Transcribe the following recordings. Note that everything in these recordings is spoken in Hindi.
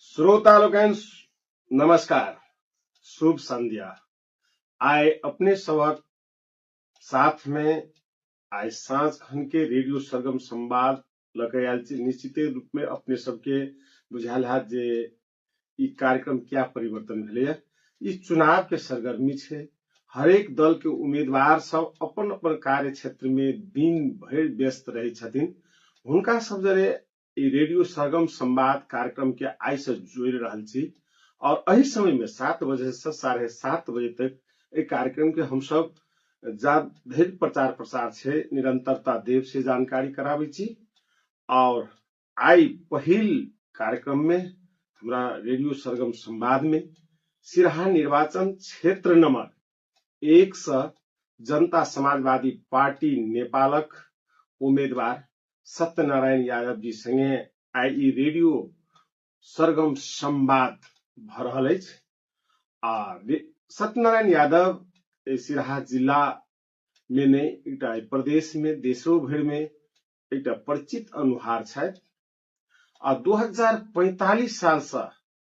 श्रोता लोगन नमस्कार, शुभ संध्या। आय अपने सबक साथ में आय सांझ खन के रेडियो सरगम संवाद लगे आयल छी। निश्चित रूप में अपने सबके बुझायल है जे ई कार्यक्रम क्या परिवर्तन भेलै। ई चुनाव के सरगर्मी छे। हरेक दल के उम्मीदवार सब अपन अपन कार्य क्षेत्र में दिन भर व्यस्त रहे छथिन। हुनका सब जरे ई रेडियो सरगम संवाद कार्यक्रम के आय से जोड़ रहल छी और एही समय में 7 बजे से 7:30 बजे तक ए कार्यक्रम के हम सब धैर्य प्रचार प्रसार छे निरंतरता देव से जानकारी करावे छी। और आई पहिल कार्यक्रम में हमरा रेडियो सरगम संवाद में सिराहा निर्वाचन क्षेत्र नंबर 1 से जनता समाजवादी पार्टी नेपालक उम्मीदवार सत्यनारायण यादव जी संगे आई ई रेडियो सरगम संवाद भ रहल अछि। आ सत्यनारायण यादव सिराहा जिला में नहीं एकटा प्रदेश में देशो भर में एकटा परिचित अनुहार छथि। आ 2045 साल से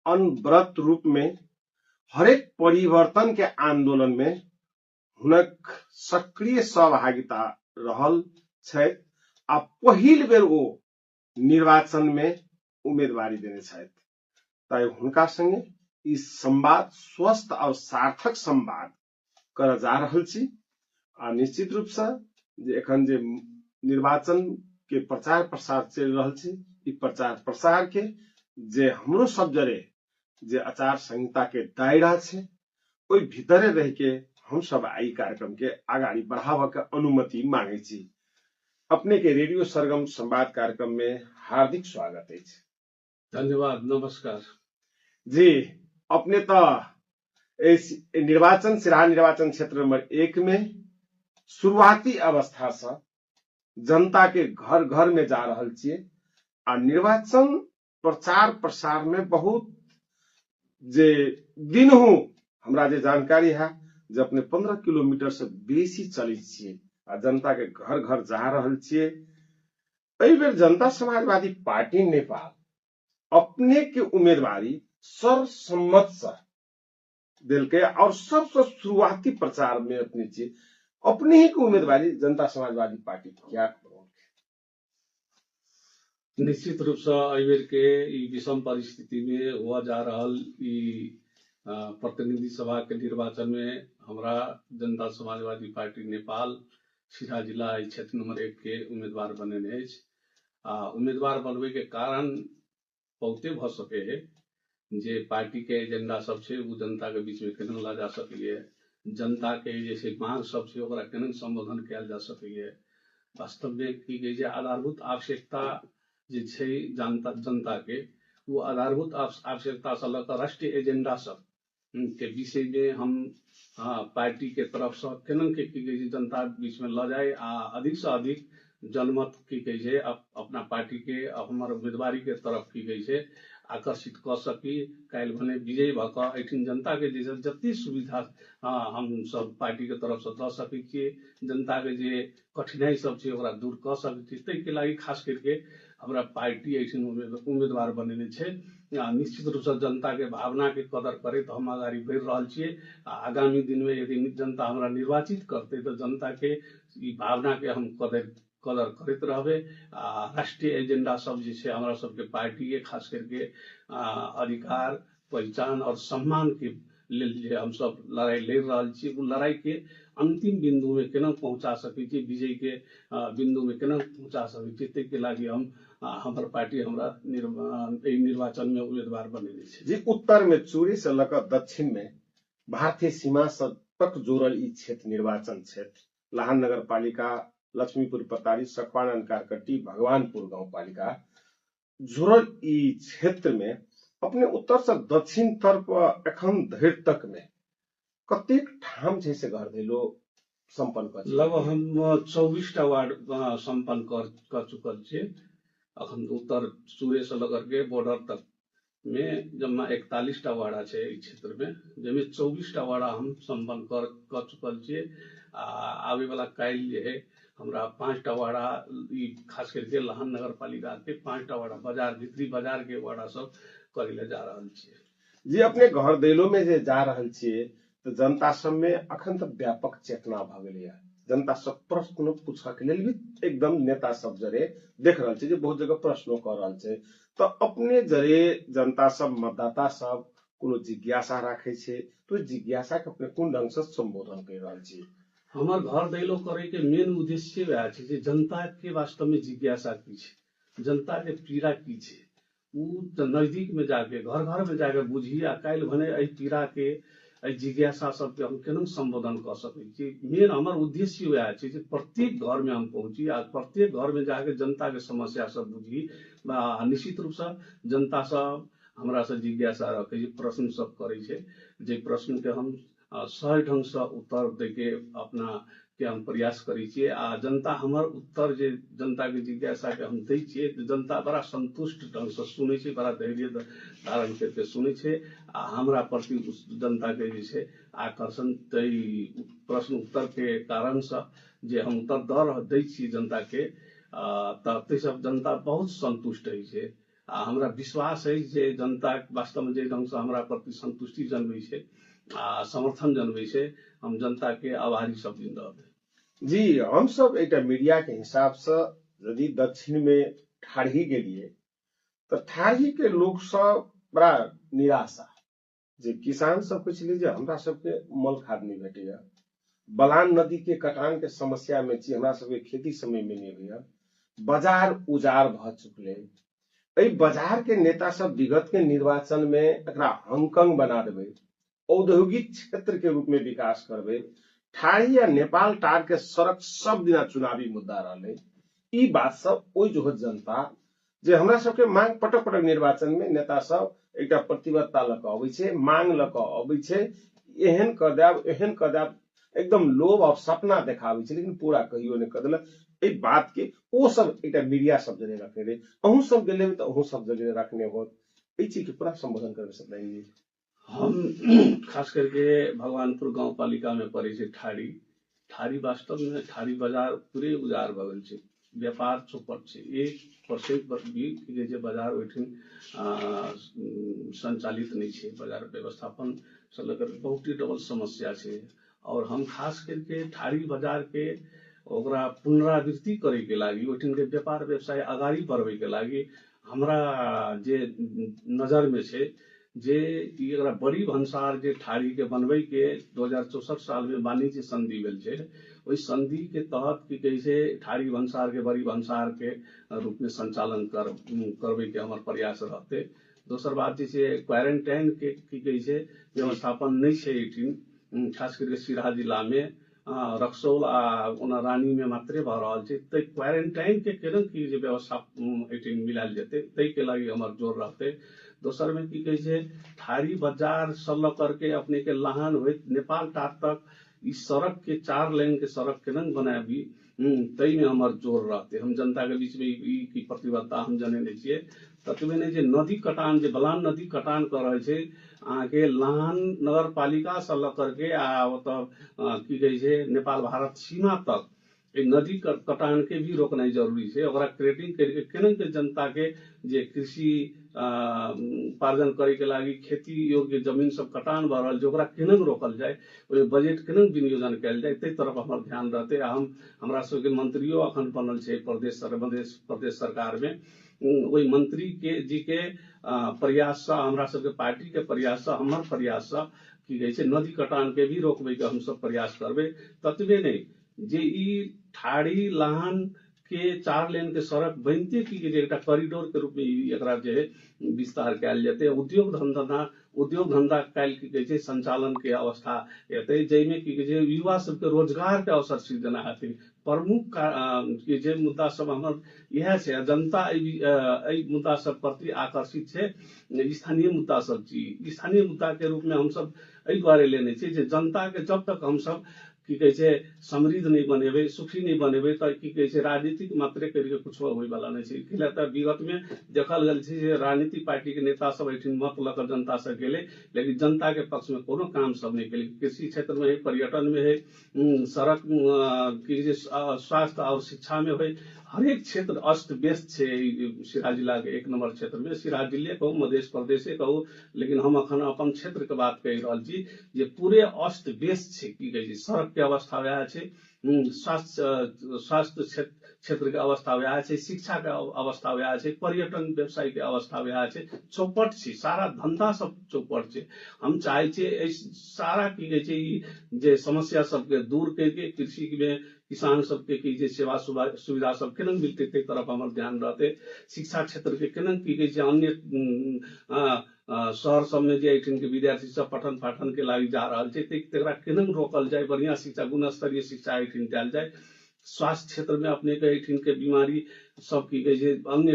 अनवरत रूप में हरेक परिवर्तन के आंदोलन में हुनक सक्रिय सहभागिता रहल छथि। आ पहिल बेर वो निर्वाचन में उम्मीदवारी देने छथि। ताई हुनका संगे इस संवाद स्वस्थ और सार्थक संवाद कर जा रहल छी। आ निश्चित रूप से जे एखन जे निर्वाचन के प्रचार प्रसार चल रहल छी, ई प्रचार प्रसार के जे हमरो सब जरे जे आचार संहिता के दायरा छे ओई भीतरे रह के हम सब आई कार्यक्रम के आगाड़ी बढ़ावा के अनुमति मांगे छी। अपने के रेडियो सरगम संवाद कार्यक्रम में हार्दिक स्वागत है। धन्यवाद, नमस्कार जी। अपने तो इस निर्वाचन सिराहा निर्वाचन क्षेत्र नंबर 1 में शुरुआती अवस्था से जनता के घर घर में जा रहल छिए। आ निर्वाचन प्रचार प्रसार में बहुत जे दिन हो हमरा जे जानकारी है जे अपने 15 किलोमीटर से बेसी चले छिए आ जनता के घर घर जा रहल छिए। एहि बेर जनता समाजवादी पार्टी नेपाल अपने के उम्मीदवारी सर्वसम्मत से दिल के और सबसे शुरुआती प्रचार में अपने छी अपने ही की उम्मीदवारी जनता समाजवादी पार्टी क्या निश्चित रूप से अबेर के ई विषम परिस्थिति में हुआ जा रहल ई प्रतिनिधि सभा के निर्वाचन में हमरा जनता समाजवादी पार्टी नेपाल सिराहा जिला क्षेत्र नंबर 1 के उम्मीदवार बने उम्मीदवार बनवे के कारण बहुते भ सके है जे पार्टी के एजेंडा सब छे वो जनता के बीच में केना ला जा सके, जनता के जैसे मांग सब छे ओकरा केना संबोधन किया जा सके। वास्तव में की गई आधारभूत आवश्यकता जे छे जनता के वो आधारभूत आवश्यकता से लग राष्ट्रीय एजेंडा सब के विषय में हम पार्टी के तरफ से केना के की गई जनता बीच में ल जाए आ अधिक से अधिक जनमत की गई है अपना पार्टी के हमारे उम्मीदवारी के तरफ की गई है आकर्षित कर सकी। काल भने विजयी भक एठिन जनता के जति सुविधा हम सब पार्टी के तरफ से द सके छिए, जनता के जे कठिनाई सब छे ओकरा दूर कर सके छी। तै के लागि खास करके हमरा पार्टी एठिन उम्मीदवार बनेने छे। निश्चित रूप से जनता के भावना के कदर करे तो हम आगाड़ी बढ़ रहल छिए। आगामी दिन में यदि जनता हमरा निर्वाचित करते तो जनता के ई भावना के हम कदर करते रहबे। राष्ट्रीय एजेंडा सब जे हमारा सबके पार्टी के खास करके अधिकार पहचान और सम्मान के लिए हम सब लड़ाई लड़ रहल छी। वो लड़ाई के अंतिम बिंदु में केना पहुंचा सके छी, विजय के बिंदु में केना पहुंचा सके छी, ते के लागि हम हमर पार्टी हमरा निर्वाचन में उम्मीदवार बनेने छे। जी, उत्तर में चूरी से लकर दक्षिण में भारतीय सीमा से तक जोड़ल ई क्षेत्र निर्वाचन क्षेत्र लाहन नगर पालिका, लक्ष्मीपुर पतारी, सखवानंद कारकट्टी, भगवानपुर गांव पालिका जुड़ल ई क्षेत्र में अपने उत्तर से दक्षिण तरफ एखन धरि तक में कतेक ठाम जैसे घर दिलो संपन्न कर लगभग हम 24 वार्ड संपन्न कर चुकल छे। अखन उत्तर सूर्य से लेकर के बॉर्डर तक में जम्मा 41 वाड़ा छे इस क्षेत्र में, जिसमें 24 वाड़ा हम संपन्न कर चुकल छे। आवे वाला काल जे है हमरा 5टा वाड़ा खास करके लहान नगर पालिका के 5टा वाड़ा बाजार भीतरी बाजार के वाड़ा सब करे ले जा रहल छियै। जी अपने घर दैलो में जे जा रहल छियै तो जनता सब में अखन तक व्यापक चेतना भ गेलै। जनता सब प्रश्न पूछा के लेल भी एकदम नेता सब जरे देख रहल छै जे बहुत जगह प्रश्नो कर रहल छै। तो अपने जरे जनता सब मतदाता सब कोनो जिज्ञासा राखे छै तो जिज्ञासा के अपने कोन ढंग से संबोधन कर रहल छी? हमर घर दैलो करे के मेन उद्देश्य वह छै जे जनता के वास्तव में जिज्ञासा की छै, जनता के पीड़ा की छै, उ नजदीक में जाके घर घर में जाके बुझी आ काल्हि भने एहि पीड़ा के जिज्ञासा सबके हम केना संबोधन कर सकै छी। मेन हमर उद्देश्य वह छै जे प्रत्येक घर में हम पहुंची आ प्रत्येक घर में जाके जनता के समस्या सब बुझी। निश्चित रूप से जनता सब हमरा से जिज्ञासा रखे छै, प्रश्न सब करे छै, जे प्रश्न के हम सहज ढंग से उत्तर दे के अपना के हम प्रयास करै छियै। आ जनता हमर उत्तर जे जनता के जिज्ञासा के हम दै छियै तो जनता बड़ा संतुष्ट ढंग से सुनै छै, बड़ा धैर्य धारण करके सुनै छै आ हमरा प्रति उस जनता के जे छै आकर्षण प्रश्न उत्तर के कारण से जे हम उत्तर दै छियै जनता के तब सब जनता बहुत संतुष्ट है छै। आ हमरा विश्वास है जे जनता वास्तव में जे ढंग से हमरा प्रति संतुष्टि जन्मै छै आ समर्थन जन्मै छै, हम जनता के आभारी सब दिन रहबै। जी हम सब एक मीडिया के हिसाब से यदि दक्षिण में ठाढ़ी गेलिए तो ठाढ़ी के लोग सब बड़ा निराशा जे किसान सब कुछ लीजिए हमरा सबके मल खाद नहीं भेटैया, बलान नदी के कटान के समस्या में छी, हमरा सबके खेती समय में नहीं होइया, बाजार उजाड़ भ चुकले। एहि बाजार के नेता सब विगत के निर्वाचन में एकरा हांगकांग बना देबै, औद्योगिक क्षेत्र के रूप में विकास करबै, ठाड़ी या नेपाल टार के सड़क सब दिना चुनावी मुद्दा रहले। ई बात सब ओइ जो जनता जे हमरा सबके मांग पटक पटक निर्वाचन में नेता सब एक प्रतिबद्धता लक अबै छै, मांग लक अबै छै, एहन क देब एकदम लोभ और सपना देखाबै छै, लेकिन पूरा कहियो नहीं कर देलक। एहि बात के ओ सब एक मीडिया सब जगह रखे रहे, अहूँ सब गेले तो अहूँ सब जगह रखने हो, एहि चीज के पूरा संबोधन कर सकते। हम खास करके भगवानपुर गांव पालिका में पड़े छै ठाड़ी वास्तव में ठाड़ी बाजार पूरे उजाड़ भ गेल छै, व्यापार चौपट छै, 1% भी जे बाजार ओठिन संचालित नहीं छै, बाजार व्यवस्थापन से लेकर बहुत ही डबल समस्या छै। और हम खास करके ठाड़ी बाजार के ओकरा पुनरावृत्ति करे के लागी ओठिन के व्यापार व्यवसाय आगाड़ी बढ़वे के लागी हमरा जे नजर में छै जे एकरा बड़ी भंसार जे ठाड़ी के बनवे के 2064 साल में वाणिज्य संधि भेल छै, ओहि संधि के तहत की कहे छै ठाड़ी भंसार के बड़ी भंसार के रूप में संचालन करवे के हमर प्रयास रहते। दोसर बात जे छै क्वारंटाइन के की कहे छै व्यवस्थापन नहीं छै एठिन, खास करके सिराहा जिला में रक्सौल आ ओना रानी में मात्रे भ रहल छै, तै क्वारंटाइन के केना की जे व्यवस्था एठिन मिलाल जेते तै के लागी हमर जोर रहते। दोसर में की कहे छै ठाड़ी बाजार से ल करके अपने के लहान होइत नेपाल टार तक इस सड़क के 4 लेन के सड़क केना बनाबी तै में हमर जोर रहते। हम जनता के बीच में ई प्रतिबद्धता हम जनेने छियै। ततबे नहीं जे नदी कटान जे बलान नदी कटान कर रहे छै अहाँ के लहान नगर पालिका से ल करके आ की कहे छै नेपाल भारत सीमा तक नदी कटान के भी रोकनाइ जरूरी छै। ओकरा क्रेडिंग करके केना के जनता के जे कृषि उपार्जन करे के लागी खेती योग्य जमीन सब कटान भ रहल छै ओकरा केना रोकल जाए, ओहि बजट केना विनियोजन कैल जाए, तै तरफ हमर ध्यान रहते। हमरा सबके मंत्रियों अखन बनल छै प्रदेश सरकार में, वही मंत्री के जी के प्रयास से हमरा सबके पार्टी के प्रयास से हमर प्रयास से की कहे छै नदी कटान के भी रोकबे के हम सब प्रयास करबे। ततबे नहीं जे ई ठाड़ी लहान के 4 लेन के सड़क बनते की जे एक कॉरिडोर के रूप में एकरा जे विस्तार कैल जेते, उद्योग धंधा कैल की कहे छै संचालन के अवस्था एते, जैमे की कहे छै युवा सबके रोजगार के अवसर सृजना हेतै। प्रमुख के जे मुद्दा सब हमर यह छै, जनता एहि मुद्दा सब प्रति आकर्षित छै। स्थानीय मुद्दा सब छी, स्थानीय मुद्दा के रूप में हम सब एहि दुआरे लेने छी जे जनता के जब तक हम सब की कहे छै समृद्ध नहीं बनेबे, सुखी नहीं बनेबे तो की कहे छै राजनीतिक मात्रे करके कुछ होय वाला नहीं छै। किला त विगत में देखल गेल छै जे राजनीतिक पार्टी के नेता सब एठिन मत लकर जनता से गेले, लेकिन जनता के पक्ष में कोनो काम सब नहीं केले। कृषि क्षेत्र में है, पर्यटन में है, सड़क की जे स्वास्थ्य और शिक्षा में है, हरेक क्षेत्र अस्त व्यस्त छै सिराज जिला के 1 नंबर क्षेत्र में। सिराज जिले कहू, मध्य प्रदेश कहू, लेकिन हम अखन अपन क्षेत्र के बात कहि रहल छी जे पूरे अस्त व्यस्त छै। की कहे छै सड़क के अवस्था वएह छै, स्वास्थ्य क्षेत्र के अवस्था वएह छै, शिक्षा के अवस्था वएह छै, पर्यटन व्यवसाय के अवस्था वएह छै। चौपट छै, सारा धंधा सब चौपट छै। हम चाहे छियै सारा की कहे छै जे समस्या सबके दूर करके कृषि में किसान सबके की जे सेवा सुविधा सब केना मिलते ते तरफ हमर ध्यान रहते। शिक्षा क्षेत्र के केना की कहे छै अन्य शहर सब में जे एठिन के विद्यार्थी सब पठन पाठन के लागि जा रहल छै तेकरा केना रोकल जाए, बढ़िया शिक्षा गुणस्तरीय शिक्षा एठिन देल जाए। स्वास्थ्य क्षेत्र में अपने के एठिन के बीमारी सब की कहे छै अन्य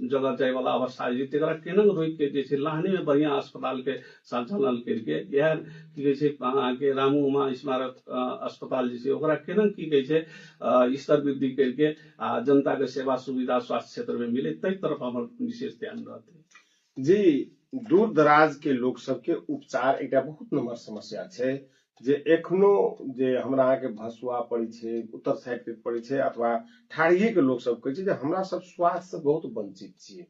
जगह जाए वाला अवस्था जे तेकरा केना रोक के जे छै लाहने में बढ़िया अस्पताल के संचालन करके यह की कहे छै अहाँ के रामू उमा स्मारक अस्पताल जे छै ओकरा केना की कहे छै स्तर वृद्धि करके आ जनता के सेवा सुविधा स्वास्थ्य क्षेत्र में मिले तै तरफ हमर विशेष ध्यान रहते। जी, दूर दराज के लोग सबके उपचार एक बहुत नंबर समस्या छै जे एखनो जे हमरा के भसुआ पड़ी छै, उत्तर साइड के पड़ी छै अथवा ठाड़िये के लोग सब कहे छै जे हमरा सब स्वास्थ्य से बहुत वंचित छियै।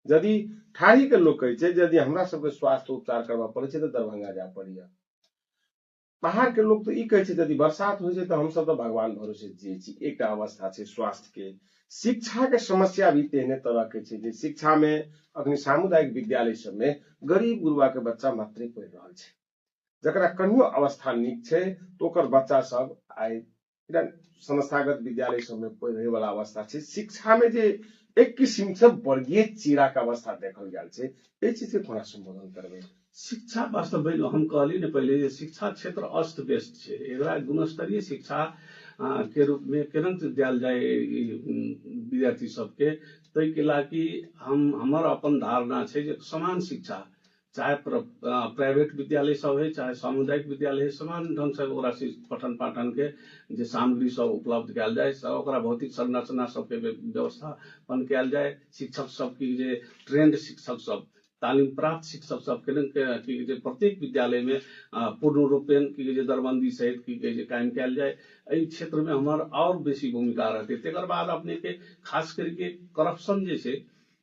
यदि ठाड़ी के लोग कहे छै यदि हमरा सबके स्वास्थ्य उपचार करबा पड़े छै तो दरभंगा जाय पड़िया। पहाड़ के लोग तो ई कहे छै यदि बरसात हो छै तो हम सब तो भगवान भरोसे जिये छी। एक अवस्था छै स्वास्थ्य के। शिक्षा के समस्या भी तेहने तरह के छै जे शिक्षा में अखनी सामुदायिक विद्यालय सब में गरीब गुरुआ के बच्चा मात्र पढ़ि रहल छै, जकरा कनियो अवस्था नीक छै तो ओकर बच्चा सब आइ संस्थागत विद्यालय सब में पढ़े वाला अवस्था छै। शिक्षा में जे एक किस्म से वर्गीय चीरा के अवस्था देखल गेल छै, ए चीज के कोना संबोधन करबे। शिक्षा वास्तव में हम कहली ने पहले जे शिक्षा क्षेत्र अस्त व्यस्त छै, एकरा गुणस्तरीय शिक्षा के रूप में केना दियल जाए विद्यार्थी सबके तै के लागी हमर अपन धारणा छै जे समान शिक्षा चाहे प्राइवेट विद्यालय सब है चाहे सामुदायिक विद्यालय है समान ढंग से ओकरा पठन पाठन के जे सामग्री सब उपलब्ध कयल जाए, ओकरा भौतिक संरचना सबके व्यवस्थापन कयल जाए। शिक्षक सबकी जे ट्रेंड शिक्षक सब तालीम प्राप्त शिक्षक सब के प्रत्येक विद्यालय में पूर्ण रूपेण की दरबंदी सहित की कायम कयल जाए। एहि क्षेत्र में हमार और बेसी भूमिका रहते। तेकर बाद अपने के खास करके करप्शन जे छै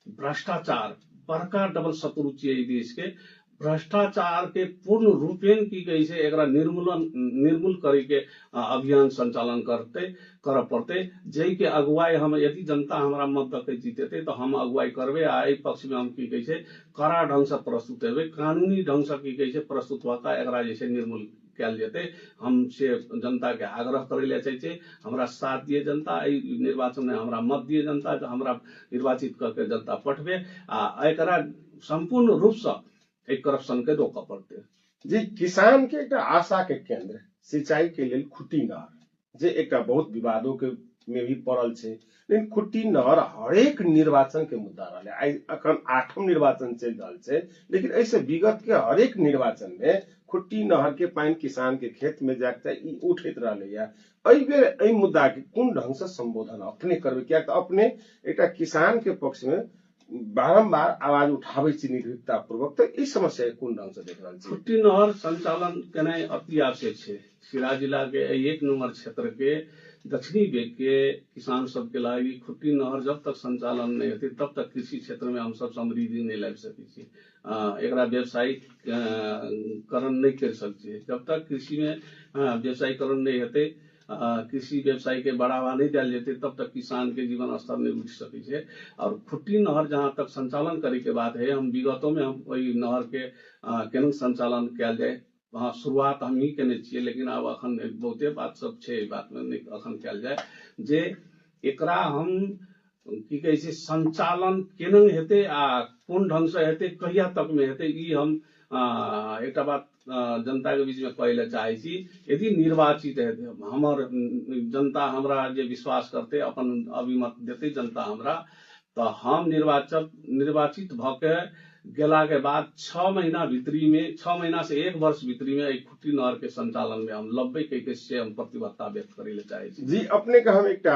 भ्रष्टाचार बड़का डबल शत्रु छियै देश के। भ्रष्टाचार के पूर्ण रूपेण की कहे छै एकरा निर्मूल करे के अभियान संचालन करऽ पड़ते, जै के अगुवाई हम यदि जनता हमरा मत दे जीतेते तो हम अगुवाई करबे आ एहि पक्ष में हम की कहे छै कड़ा ढंग से प्रस्तुत हेबे, कानूनी ढंग से की कहे छै प्रस्तुत होता एकरा जे छै निर्मूल कयल जेते। हम से जनता के आग्रह करे ले चाहे छै हमरा साथ दिए जनता, एहि निर्वाचन में हमरा मत दिए जनता, हमरा निर्वाचित करके जनता पठबे आ एकरा संपूर्ण रूप से एक करप्शन के रोकऽ पड़ते। जी, किसान के एक आशा के केंद्र सिंचाई के लिए खुट्टी नहर जे एक बहुत विवादों के में भी पड़ल छै, लेकिन खुट्टी नहर हरेक निर्वाचन के मुद्दा रहे। आई अखन 8म निर्वाचन चल रहा छै, लेकिन ऐसे विगत के हरेक निर्वाचन में खुट्टी नहर के पानी किसान के खेत में जाके उठैत रहले। एहि बेर एहि मुद्दा के कोन ढंग से संबोधन अपने करबे, क्या अपने एक किसान के पक्ष में बारंबार आवाज उठावे छी निर्भीकता पूर्वक, तो इस समस्या के कोन ढंग से देख रहल छी। खुट्टी नहर संचालन केनाइ अति आवश्यक छै। सिराज जिला के 1 नंबर क्षेत्र के दक्षिणी वेग के किसान सब के लागि खुट्टी नहर जब तक संचालन नहीं होते तब तक कृषि क्षेत्र में हम सब समृद्धि नहीं लाबि सकै छी, एकरा व्यवसायिक करण नहीं कर सकते। जब तक कृषि में व्यवसायीकरण नहीं होते, कृषि व्यवसाय के बढ़ावा नहीं दिया जेते तब तक किसान के जीवन स्तर नहीं उठ सके छे। और खुट्टी नहर जहाँ तक संचालन करे के बाद है, हम विगतों में हम वही नहर के केना संचालन कयल जाए शुरुआत हम ही केने छियै, लेकिन अब अखन बहुते बात सब छै बात में नहीं अखन कयल जाए जे एकरा हम की कहे छै संचालन केना हेते आ कोन ढंग से हेते कहिया तक में हेते ई हम एक बात जनता के बीच में कहले चाहे छी। यदि निर्वाचित है हमर जनता हमरा जे विश्वास करते अपन अभिमत देते जनता हमरा, तो हम निर्वाचित भके गेला के बाद 6 महीना भीतरी में 6 महीना से 1 वर्ष भीतरी में एक खुट्टी नहर के संचालन में हम लब्बे के से हम प्रतिबद्धता व्यक्त करे ले चाहे छी। जी अपने का हम एक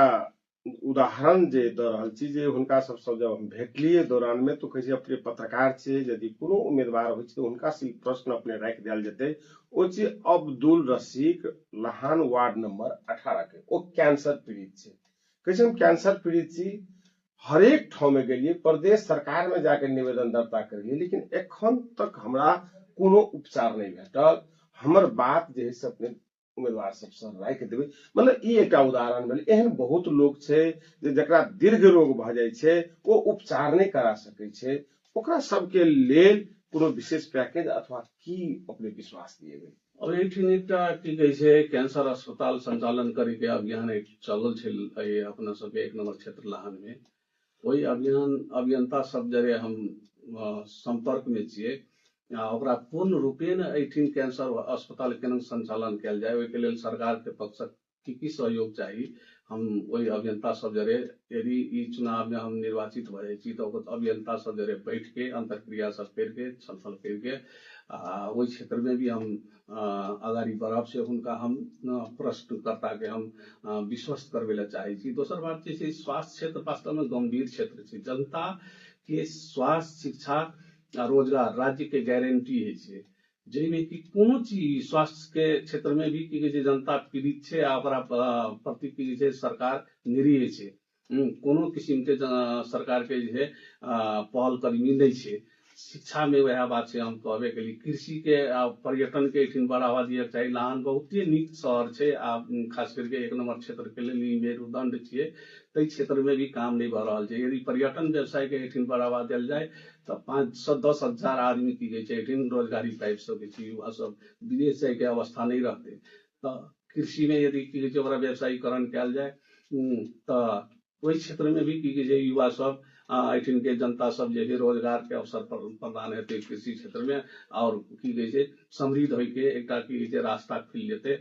उदाहरण जे द रहल छी जे हुनका सबसँ जब हम भेटलिए दौरान में तो कहे अपने पत्रकार छे यदि कोनो उम्मीदवार होइ छै हुनका से प्रश्न अपने राख देल जेतै ओ छै अब्दुल रशीक लहान वार्ड नंबर 18 के ओ कैंसर पीड़ित छे कहे हम कैंसर पीड़ित छी हरेक ठाव में गेलिए प्रदेश सरकार में जाके निवेदन दर्ता करिए लेकिन एखन तक हमरा कोनो उपचार नहीं भेटल हमर बात जे है से अपने उम्मीदवार सबसँ राख देबै मतलब ई एकटा उदाहरण भेल एहन बहुत लोग छै जे जकरा दीर्घ रोग भ जाय छै ओ उपचार नहीं करा सकै छै ओकरा सबके लेल कोनो विशेष पैकेज अथवा की अपने विश्वास दिएबै। अब एठिन एकटा की कहे छै कैंसर अस्पताल संचालन करे के अभियान एक चलल छै अपना सबके 1 नंबर क्षेत्र लाहन में वही अभियान अभियंता सब जरे हम संपर्क में छियै ओकरा पूर्ण रूपेण एठिन कैंसर अस्पताल केना संचालन कैल जाए ओहि के लेल सरकार के पक्ष की सहयोग चाहिए हम वही अभियंता सब जरे यदि ई चुनाव में हम निर्वाचित भ जाय छी तो अभियंता सब जरे बैठ के अंतरक्रिया सब करके छलफल करके वही क्षेत्र में भी हम अगाडि बढ़ब से हुनका हम प्रश्नकर्ता के हम विश्वस्त करबे ला चाहे छी। दोसर बात छै स्वास्थ्य क्षेत्र वास्तव में गंभीर क्षेत्र छै जनता के स्वास्थ्य शिक्षा रोजगार राज्य के गारंटी है जैमे कि कोनो चीज स्वास्थ्य के क्षेत्र में भी की जनता पीड़ित छै प्रति की सरकार निरीह छै कोनो किस्म के सरकार के पहल कदमी नहीं छै। शिक्षा में वह बात है हम कहबे के लिए कृषि के पर्यटन के एठिन बढ़ावा दिए चाहिए लाहन बहुते नीक शहर छै खास करके 1 नंबर क्षेत्र के लिए मेरुदंड छे तई क्षेत्र में भी काम नहीं भ रहल छै यदि पर्यटन व्यवसाय के एठिन बढ़ावा दिल जाए तो 510 हजार आदमी की एठिन रोजगारी पाबि सकै छै युवा सब विदेश जाए के अवस्था नहीं रहते तो कृषि में यदि की व्यवसायीकरण कैल जाए तो वही क्षेत्र में भी की युवा सब एठिन के जनता सब जे रोजगार के अवसर प्रदान हेतै कृषि क्षेत्र में और की कहे छै समृद्ध होय के एकटा की रास्ता खुल जेतै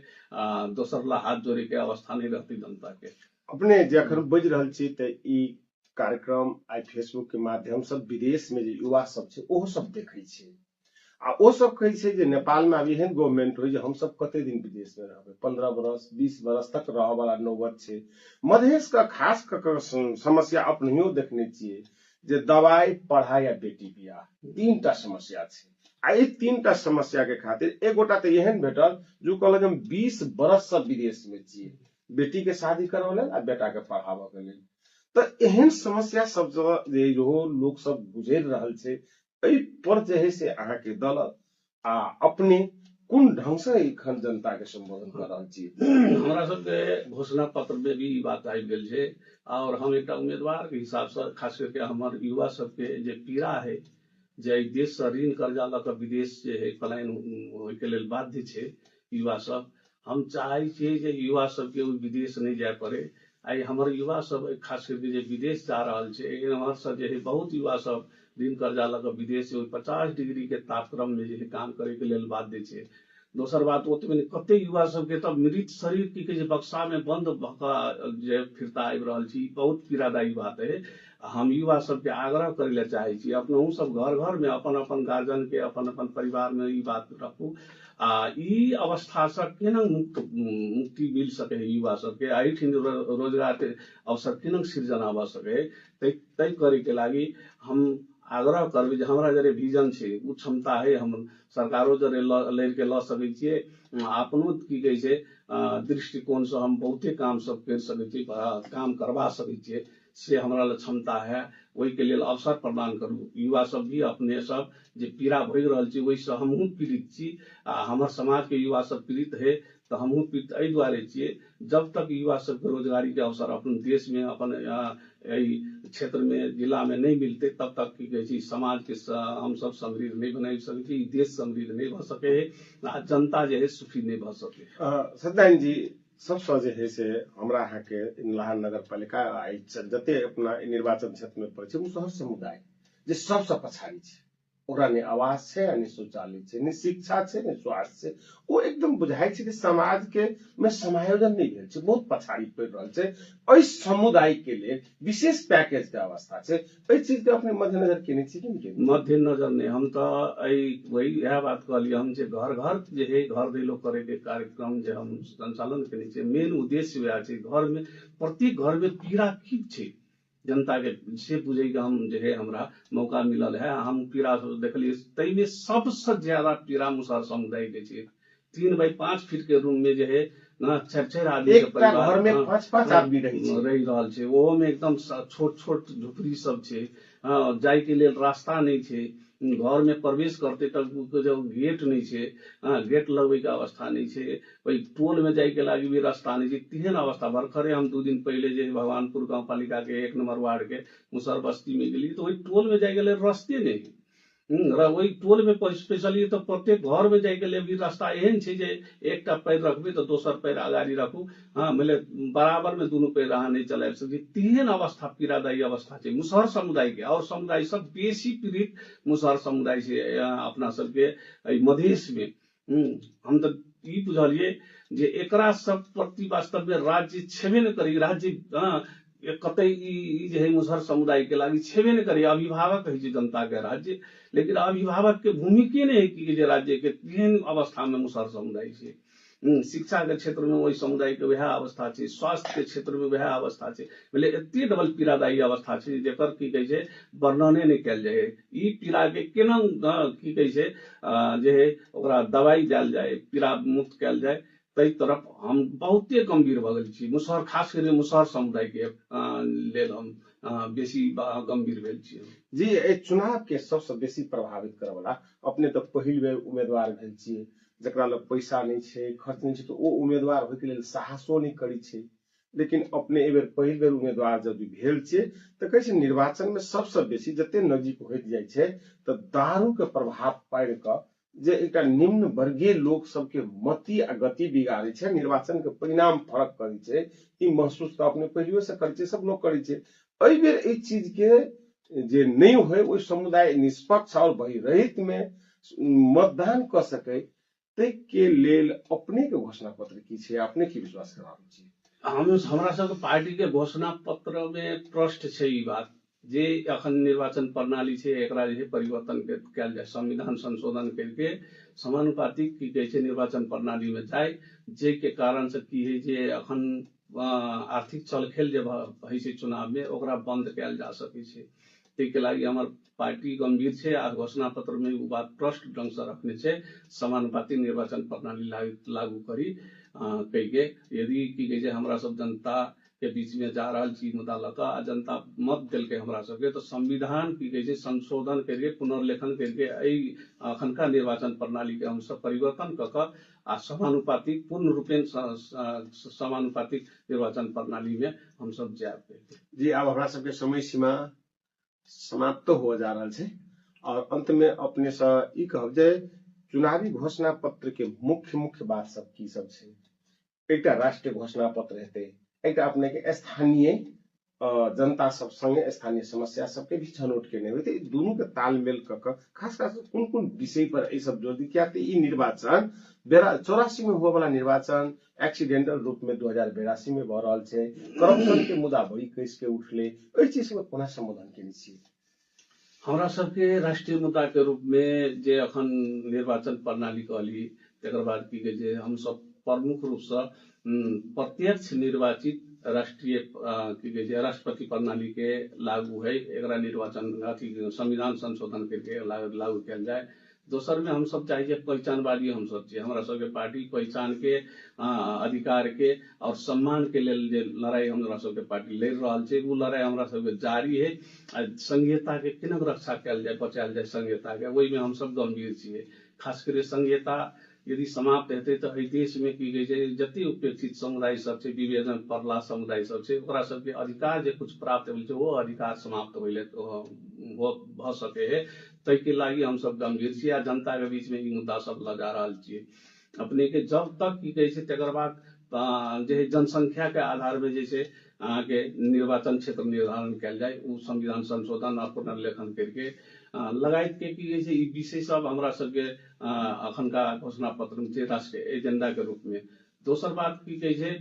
दोसर ला हाथ जोड़े के अवस्था नहीं रहती जनता के। अपने जखन बज रहल छी त ई कार्यक्रम आई फेसबुक के माध्यम से विदेश में जे युवा सब छै ओहो सब देखै छै आ ओ सब कहै छै जे नेपाल में अब एहन गवर्नमेंट होय जे हम सब कते दिन विदेश में रहबै 15 बरस 20 बरस तक रह वाला नौबत छै मधेश का खास कर समस्या अपनियो देखने छियै जे दवाई पढ़ाई या बेटी बियाह 3टा समस्या छै आ ई 3टा समस्या के खातिर एक गोटा तो एहन भेटल जो कहलक हम 20 बरस से विदेश में छियै बेटी के शादी करवा लेल आ बेटा के पढ़ावा के लेल तो एहन समस्या सब जे लोग सब गुजर रहल छै एहि पर जे है से अहाँ के दल आ अपने कोन ढंग से एखन जनता के संबोधन कर रहल छी। हमरा सबके घोषणा पत्र में भी बात आबि गेल छै और हम एक उम्मीदवार के हिसाब से खास करके हमार युवा सबके जे पीड़ा है जे देश से ऋण कर्जा लऽ कऽ विदेश जे है पलायन होय के लेल बाध्य छै युवा सब हम चाहे छियै जे युवा सबके विदेश नहीं जाय पड़े आई हमारे युवा सब खास करके जे विदेश जा रहल छै हमार सब जे है बहुत युवा सब ऋण कर्जा लऽ कऽ विदेश 50 डिग्री के तापक्रम में जे काम करे के लेल बाध्य छै। दोसर बात ओतबे कते युवा सबके तब मृत शरीर की कहे बक्सा में बंद जे फिरता आबि रहल छी बहुत पीड़ादायी बात है। हम युवा सबके आग्रह करे ले चाहे छी अपनहु सब घर घर में अपन अपन गार्जियन के अपन अपन परिवार में ई बात रखू ई अवस्था से केना मुक्ति मिल सके युवा सबके एठिन रोजगार के अवसर केना सृजना भ सके तय करे के लागी हम आग्रह करबे हमरा जरे विजन छै उ क्षमता है हम सरकारों जरे ले के ला सकै छियै अपनो की कहे छै दृष्टिकोण से हम बहुते काम सब कर सकै छी काम करवा सकै छियै से हमरा ल क्षमता है वही के लिए अवसर प्रदान करू युवा सब भी अपने सब जे पीड़ा भोग रहल छी वही से हमहू पीड़ित छी हमर समाज के युवा सब पीड़ित है तो हमहू पीड़ित एहि दुआरे छियै जब तक युवा सबके रोजगारी के अवसर अपन देश में अपन क्षेत्र में जिला में नहीं मिलते तब तक की कहे छी समाज के हम सब समृद्ध नहीं बना सके देश समृद्ध नहीं भ सके जनता जे है सुखी नहीं भ सके। सत्यनारायण जी सबसे जे है से हमरा अहाँ के लाहन नगर पालिका जते अपना निर्वाचन क्षेत्र में पड़े छै मुसहर समुदाय जे सबसे पछाड़ी छै ओकरा ने आवास छै आ ने शौचालय छै, ने शिक्षा छै, ने स्वास्थ्य छै। ओ एकदम बुझाइ छै कि समाज के में समायोजन नहीं भेल छै, बहुत पछाड़ी पड़ि रहल छै। एहि समुदाय के लेल विशेष पैकेज के अवस्था छै। एहि चीज के अपने मद्देनजर केने छी कि नहीं केने छी? मद्देनजर नहीं, हम तो वही यह बात कहलिए हम जे घर घर जे है घर दैलो करे के कार्यक्रम जे हम संचालन केने छियै, मेन उद्देश्य वह छै। घर में प्रत्येक घर में पीड़ा की छै जनता के से बुझे के हम जे है हमरा मौका मिलल है। हम पीड़ा देखलिए, तई में सबसे ज्यादा पीड़ा मुसहर समुदाय के छै। 3 बाई 5 फीट के रूम में जे है ना 4-4 आदमी के परिवार घर में 5-5 आदमी रही रहल छै। ओहो में एकदम छोट छोट झुपड़ी सब छै, जाय के लेल रास्ता नहीं छै। घर में प्रवेश करते तक गेट नहीं छै, गेट लगबे के अवस्था नहीं छै। वही टोल में जाय के लागी भी रास्ता नहीं छै। तेहन अवस्था भरखरे हम 2 दिन पहले जे भगवानपुर गांव पालिका के 1 नंबर वार्ड के मुसहर बस्ती में गेली, तो वही टोल में जाय के लेल रास्ते नहीं। वही टोल में स्पेशली तो प्रत्येक घर में जाय के लिए भी रास्ता एहन छै जे एकटा पैर रखबे तो दोसर पैर आगाड़ी रखू, मतलब बराबर में दुनू पैर अहाँ नहीं चला सकै। तेहन अवस्था पीड़ादायी अवस्था छै मुसहर समुदाय के। और समुदाय सब बेसी पीड़ित मुसहर समुदाय छै अपना सबके मधेश में। हम तो ई बुझलिए जे एकरा सब प्रति वास्तव में राज्य छेबे न करी। राज्य कतई ई जे है मुसहर समुदाय के लागी छेबे न करी। अभिभावक है जनता के राज्य, लेकिन अभिभावक के भूमिके नहीं है कि जे राज्य के तीन अवस्था में मुसहर समुदाय छै। शिक्षा के क्षेत्र में वही समुदाय के वह अवस्था छै, स्वास्थ्य के क्षेत्र में वह अवस्था छै। बोले एते डबल पीड़ादायी अवस्था छै जेकर की कहे छै वर्णने नहीं कल जाए। ई पीड़ा के केना की कहे छै जे है ओकरा दवाई देल जाए, पीड़ा मुक्त कल जाए, तई तरफ हम बहुते गंभीर भ गेल छी। मुसहर खास कर मुसहर समुदाय के लेल हम बेसी गंभीर भेल छी। जी, चुनाव के सबसे बेसी प्रभावित करे वाला अपने तो पहिल बेर उम्मीदवार भेल छियै, जकरा लग पैसा नहीं छै, खर्च नहीं छै, तो ओ उम्मीदवार होय के लेल साहसो नहीं करी छै। लेकिन अपने ए बेर पहिल बेर उम्मीदवार जब भेल छियै तो कहे छै निर्वाचन में सबसे बेसी जते नजदीक होइत जाइ छै तो दारू के प्रभाव पड़ क जे एकटा निम्न वर्गीय लोक सबके मति आ गति बिगाड़े छै, निर्वाचन के परिणाम फर्क करे छै। ई महसूस तो अपने पहिलियो से करे छै, सब लोग करे छै। एहि बेर एहि चीज के जे नहीं होय, ओहि समुदाय निष्पक्ष और बहिरहित में मतदान कर सके, तै के लेल अपने के घोषणा पत्र की छै, अपने की विश्वास कराबै छी? हमरा सब पार्टी के घोषणा पत्र में प्रश्न छै ई बात जे अखन निर्वाचन प्रणाली छै एकरा जे परिवर्तन कयल जाय, संविधान संशोधन करके समानुपातिक की कहे छै निर्वाचन प्रणाली में जाय, जे के कारण से की है जे अखन आर्थिक चलखेल जे है छै चुनाव में ओकरा बंद कयल जा सकै छै। तै के लागि हमर पार्टी गंभीर छै आ घोषणा पत्र में वो बात प्रश्न ढंग से रखने छै, समानुपातिक निर्वाचन प्रणाली लागू करी कह के। यदि की कहे छै हमरा सब जनता के बीच में जा रहा छी मुद्दा लक आ जनता मत दिल के हमरा सबके, तो संविधान की कहे छै संशोधन करके पुनर्लेखन करके अखनका निर्वाचन प्रणाली के हम सब परिवर्तन क आ समानुपातिक पूर्ण रूपेण समानुपातिक निर्वाचन प्रणाली में हम सब जाए। जी, अब हमरा सबके समय सीमा समाप्त हो जा रहा है और अंत में अपने से ई कहब जे चुनावी घोषणा पत्र के मुख्य बात सब की सब छै। एकटा राष्ट्रीय घोषणा पत्र हेतै, एकटा अपने के स्थानीय जनता सब संगे स्थानीय समस्या सबके भी छनौट केने होते। ई दोनों के तालमेल क खास कोन विषय पर ई सब जोर दी, क्या ई निर्वाचन 84 में हुआ वाला निर्वाचन एक्सीडेंटल रूप में 2082 में भ रहल छै। करप्शन के मुद्दा बड़ी कैस के उठले, एहि चीज के कोना संबोधन केने छी? हमरा सबके राष्ट्रीय मुद्दा के रूप में जे अखन निर्वाचन प्रणाली कहली, तकर बाद की कहे छै हम सब प्रमुख रूप से प्रत्यक्ष निर्वाचित राष्ट्रीय की कहे छै राष्ट्रपति प्रणाली के लागू है, एकरा निर्वाचन अथी संविधान संशोधन करके लागू कयल जाए। दोसर में हम सब चाहे पहचानवादी हम सब छी, हमरा सबके पार्टी पहचान के अधिकार के और सम्मान के लेल जे लड़ाई हमरा सबके पार्टी लड़ रहल छै, वो लड़ाई हमरा सबके जारी है। संघीयता के केना रक्षा कयल जाए, बचायल जाए संघीयता के, वही में हम सब गंभीर छियै। खास कर संघीयता यदि समाप्त हेतै तो एहि देश में की कहे छै जते उपेक्षित समुदाय सब छै, विभाजन पड़ला समुदाय सब छै, ओकरा सबके अधिकार जे कुछ प्राप्त भेल छै वो अधिकार समाप्त होइले भ सके है। तै के लागि हम सब गंभीर छी आ जनता के बीच में ई मुद्दा सब लगा रहल छियै। अपने के जब तक की कहे छै तकर बाद जे जनसंख्या के आधार में जे छै अहाँ के निर्वाचन क्षेत्र निर्धारण कयल जाए, उ संविधान संशोधन और पुनर्लेखन करके लगायत के की छै ई विषय सब हमरा सबके अखनका घोषणा पत्र में छै राष्ट्रीय एजेंडा के रूप में। दोसर बात की कहै छै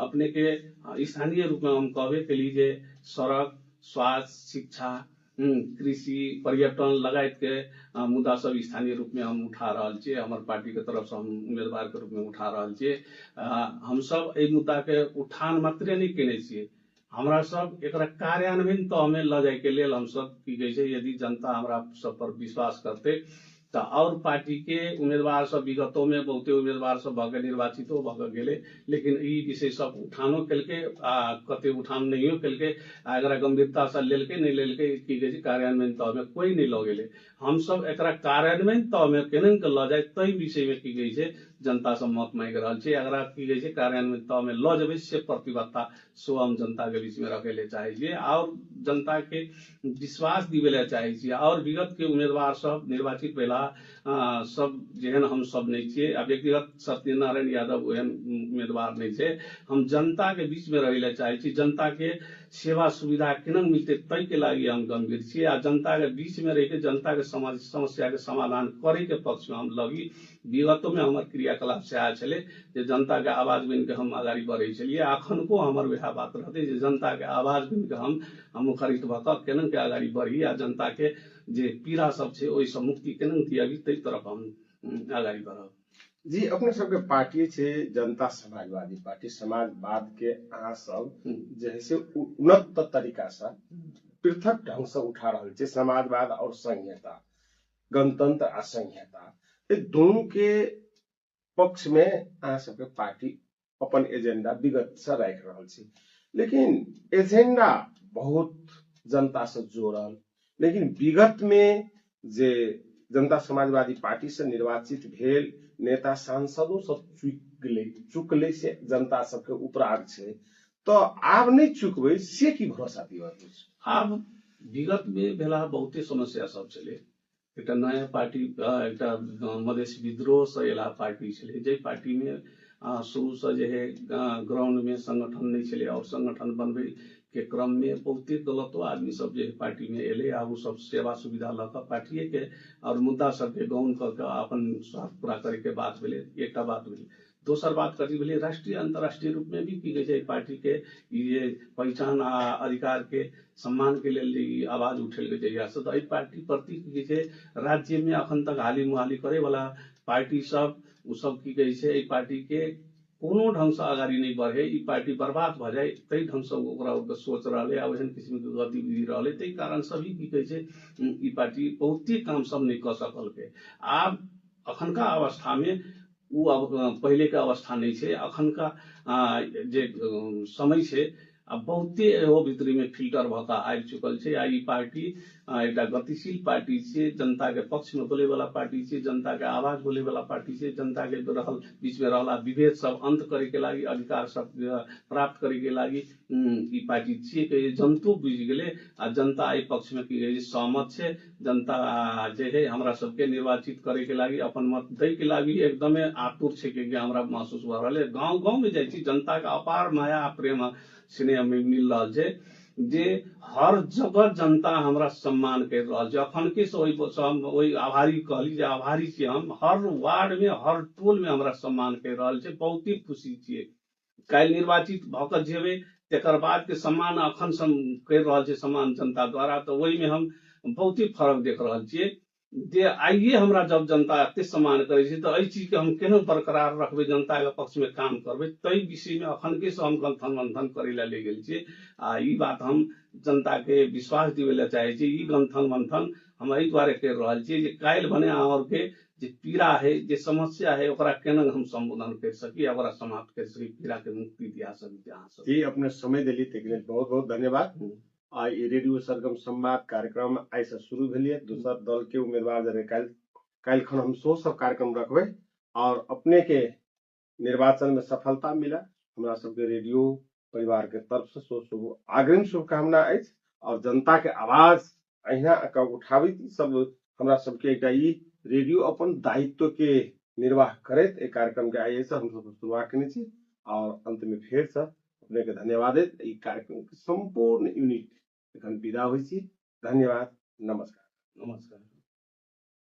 अपने के स्थानीय रूप में हम कहबे केली जे सड़क, स्वास्थ्य, शिक्षा, कृषि, पर्यटन लगायत के मुद्दा सब स्थानीय रूप में हम उठा रहल छियै। हमर पार्टी के तरफ से हम उम्मीदवार के रूप में उठा रहल छियै। हम सब एहि मुद्दा के उठान मात्रे नहीं केने छियै, हमरा सब एकरा कार्यान्वयन तह में ल जाय के लेल हम सब की कहै छै यदि जनता हमरा सब पर विश्वास करते तो और पार्टी के उम्मीदवार सब विगतो में बहुते उम्मीदवार सब भऽ निर्वाचितो भऽ गेले, लेकिन ई विषय सब उठानो केलकै आ कते उठान नहियो केलकै, एकरा गंभीरता से लेलकै नहीं लेलकै की कहै छै कार्यान्वयन तह में कोई नहीं लऽ गेलै। हम सब एकरा कार्यान्वयन तह में केना के लऽ जाय ताहि विषय में की कहै छै जनता से मत मांगि रहल छै। एकरा की कहै छै कार्यान्वयन तह में लऽ जेबै से प्रतिबद्धता सो हम जनता के बीच में रखे ले चाहे छियै और जनता के विश्वास दिवे ले चाहे छियै। और विगत के उम्मीदवार सब निर्वाचित भेला सब जेहन हम सब नहीं छियै आ व्यक्तिगत सत्यनारायण यादव ओहन उम्मीदवार नहीं छै। हम जनता के बीच में रहे ले चाहे छी, जनता के सेवा सुविधा केना मिलते तै के लागी हम गंभीर छियै आ जनता के बीच में रह के जनता के समस्या के समाधान करे के पक्ष में हम लगी। विगतो में हमर क्रियाकलाप सएह छलै जे जनता के आवाज बन के हम आगाड़ी बढ़े छलियै, अखनको हमर वएह बात रहते जे जनता के आवाज बन के हम मुखरित भऽ कऽ केना के आगाड़ी बढ़ी आ जनता के जे पीड़ा सब छै ओहि से मुक्ति केना दियाबी ताहि तरफ हम आगाड़ी बढ़ब। जी अपने सबके पार्टी छै जनता समाजवादी पार्टी, समाजवाद के अहाँ सब जैसे उन्नत तरीका से पृथक ढंग से उठा रहल छै समाजवाद और संहिता, गणतंत्र आ संहिता, ये दोनों के पक्ष में अहाँ सबके पार्टी अपन एजेंडा विगत से राख रहल छै। लेकिन एजेंडा बहुत जनता से जोड़ल, लेकिन विगत में जे जनता समाजवादी पार्टी से निर्वाचित भेल नेता सांसदों सब चुकले से जनता सबके उपराग छै, तो आब नहीं चुकबै से की भरोसा दिया? आब विगत में भेला बहुते समस्या सब छलै, एक नया पार्टी एक मधेश विद्रोह से एला पार्टी छलै, जे पार्टी में शुरू से जे है ग्राउंड में संगठन नहीं छलै और संगठन बनबे के क्रम में बहुते गलतो आदमी सब जे पार्टी में एले आ सब सेवा सुविधा लऽ कऽ पार्टिए के और मुद्दा सबके गौन कऽ के अपन स्वार्थ पूरा करे के बात भेलै, एकटा बात भेलै। दोसर बात कथी भेलै राष्ट्रीय अंतर्राष्ट्रीय रूप में भी की कहै छै पार्टी के ये पहचान आ अधिकार के सम्मान के लिए आवाज उठेलकै जहिया से, तो एहि पार्टी प्रति की कहै छै राज्य में अखन तक हाली मुहाली करे वाला पार्टी सब उ सब की कहै छै पार्टी के कोनो ढंग से आगाड़ी नहीं बढ़े, ई पार्टी बर्बाद भ जाए तै ढंग से ओकरा सोच रहले आ ओहन किस्म के गतिविधि रहले, तै कारण सभी की कहै छै ई पार्टी बहुते काम सब नहीं क सकलकै। आब अखनका अवस्था में उ अब पहले के अवस्था नहीं छै, अखनका जे समय छै अब बहुते एहो भितरी में फिल्टर भऽ कऽ आबि चुकल छै आ ई पार्टी एकटा गतिशील पार्टी छै, जनता के पक्ष में बोले वाला पार्टी छै, जनता के आवाज बोले वाला पार्टी छै, जनता के रहल बीच में रहला विभेद सब अंत करे के लागी, अधिकार सब प्राप्त करे के लागी ई पार्टी छियै के जनतो बुझि गेले आ जनता एहि पक्ष में की सहमत छै। जनता जे है हमरा सबके निर्वाचित करे के लागी अपन मत दै के लागी एकदमे आतुर छै कि हमरा महसूस भऽ रहल है। गाँव गाँव में जाइ छी जनता के अपार माया प्रेम स्नेह में मिल रहा है जे हर जगह जनता हमरा सम्मान कर रहा है। अखन के से वही आभारी कहली जे आभारी छी हम, हर वार्ड में हर टोल में हमरा सम्मान कर रहा है, बहुत ही खुशी छियै। काल्हि निर्वाचित भऽ कऽ जेबै तकर बाद के सम्मान अखन कर रहा है सम्मान जनता द्वारा, तो वही में हम बहुत ही फर्क देख रहा छियै जे आइए हमरा जब जनता एते सम्मान करे छै तो एहि चीज के हम केना बरकरार रखबै, जनता के पक्ष में काम करबै, ताहि विषय में अखन के से हम गंथन मंथन करे ला ले गेल छियै आ ई बात हम जनता के विश्वास दिवे ला चाहे छी। ई गंथन मंथन हम एहि दुआरे कर रहल छियै जे काल्हि भने अहाँ के जे पीड़ा है जे समस्या है ओकरा केना हम संबोधन कर सकी, ओकरा समाप्त कर सकी, पीड़ा के मुक्ति दिया सकी। अहाँ सब जी अपने समय देली तै लेल बहुत बहुत धन्यवाद। आ रेडियो सरगम संवाद कार्यक्रम आई से शुरू भेलिए, दोसर दल के उम्मीदवार जरे काल्हि खन हम सो सब कार्यक्रम रखबै और अपने के निर्वाचन में सफलता मिला हमरा सबके रेडियो परिवार के तरफ से शुभ अग्रिम शुभकामना अछि और जनता के आवाज अहिना उठाबी सब हमरा सबके एकटा ई रेडियो अपन दायित्व के निर्वाह करैत ए कार्यक्रम के आइए से हम सब शुरुआत केने छी और अंत में फेर से अपने के धन्यवाद ई कार्यक्रम के संपूर्ण यूनिट एखन विदा होई छी। धन्यवाद, नमस्कार। नमस्कार।